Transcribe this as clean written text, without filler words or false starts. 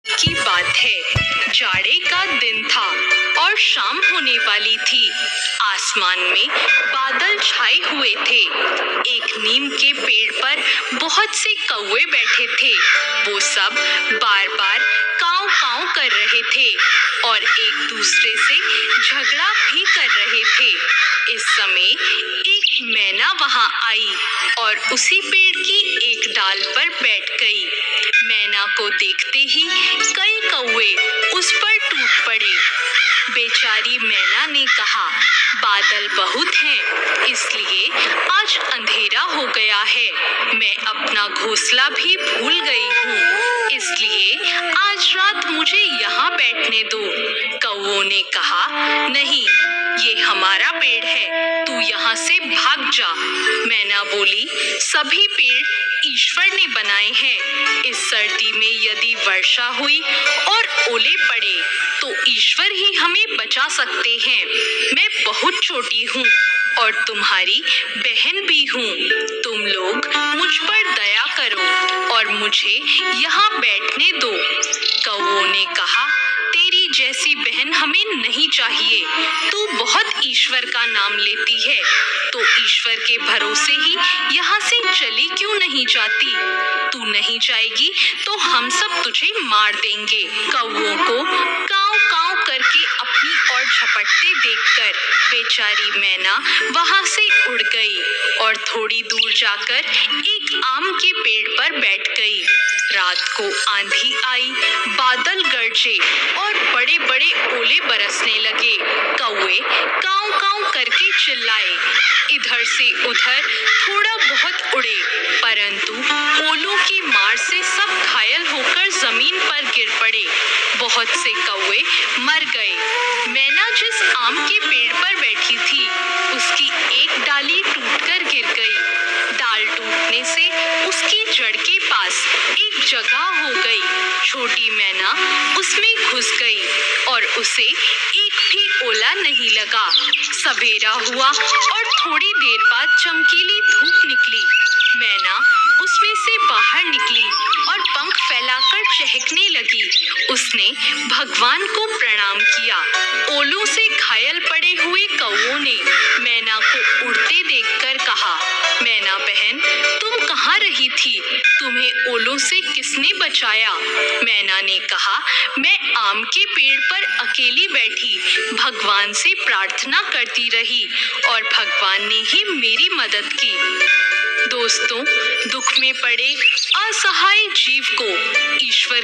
की बात है। जाड़े का दिन था और शाम होने वाली थी। आसमान में बादल छाए हुए थे। एक नीम के पेड़ पर बहुत से कौवे बैठे थे। वो सब बार बार काव काव कर रहे थे और एक दूसरे से झगड़ा भी कर रहे थे। इस समय एक मैना वहां आई और उसी पेड़ की एक डाल पर बैठ गई। मैना को देखते ही कई कौवे उस पर टूट पड़े। बेचारी मैना ने कहा, बादल बहुत हैं, इसलिए आज अंधेरा हो गया है। मैं अपना घोंसला भी भूल गई हूँ, इसलिए आज रात मुझे यहाँ बैठने दो। कौवों ने कहा, नहीं, ये हमारा पेड़ है, तू यहाँ से भाग जा। मैना बोली, सभी पेड़ ईश्वर ने बनाए हैं। इस सर्दी में यदि वर्षा हुई और ओले पड़े तो ईश्वर ही हमें बचा सकते हैं। मैं बहुत छोटी हूँ और तुम्हारी बहन भी हूँ। तुम लोग मुझ पर दया करो और मुझे यहाँ बैठने दो। कौवों ने कहा, तेरी जैसी बहन हमें नहीं चाहिए। तू बहुत ईश्वर का नाम लेती है, तो ईश्वर के भरोसे ही यहाँ से चली क्यों नहीं जाती? तू नहीं जाएगी तो हम सब तुझे मार देंगे। कौवों को काव काव करके अपनी ओर झपटते देखकर बेचारी मैना वहां से उड़ गई और थोड़ी दूर जाकर एक आम के पेड़ पर बैठ गई। रात को आंधी आई, बादल गरजे और बड़े बड़े ओले बरसने लगे। कौवे काव काव करके चिल्लाए। इधर से उधर थोड़ा बहुत उड़े, परंतु ओलों की मार से सब घायल होकर जमीन पर गिर पड़े। बहुत से कौवे मर गए। मैना जिस आम के पेड़ पर बैठी थी, उसकी एक डाली टूटकर गिर गई। डाल टूटने से उसकी जड़ के पास एक जगह हो गई। छोटी मैना उसमें घुस गई और उसे एक भी ओला नहीं लगा। सवेरा हुआ और थोड़ी देर बाद चमकीली धूप निकली। मैना उसमें से बाहर निकली और पंख फैलाकर चहकने लगी। उसने भगवान को प्रणाम किया। ओलों से घायल पड़े हुए कौवों ने मैना को उड़ते देखकर कहा, मैना बहन, तुम कहाँ रही थी? तुम्हें ओलों से किसने बचाया? मैना ने कहा, मैं आम के पेड़ पर अकेली बैठी भगवान से प्रार्थना करती रही और भगवान ने ही मेरी मदद की। दोस्तों, दुख में पड़े असहाय जीव को ईश्वर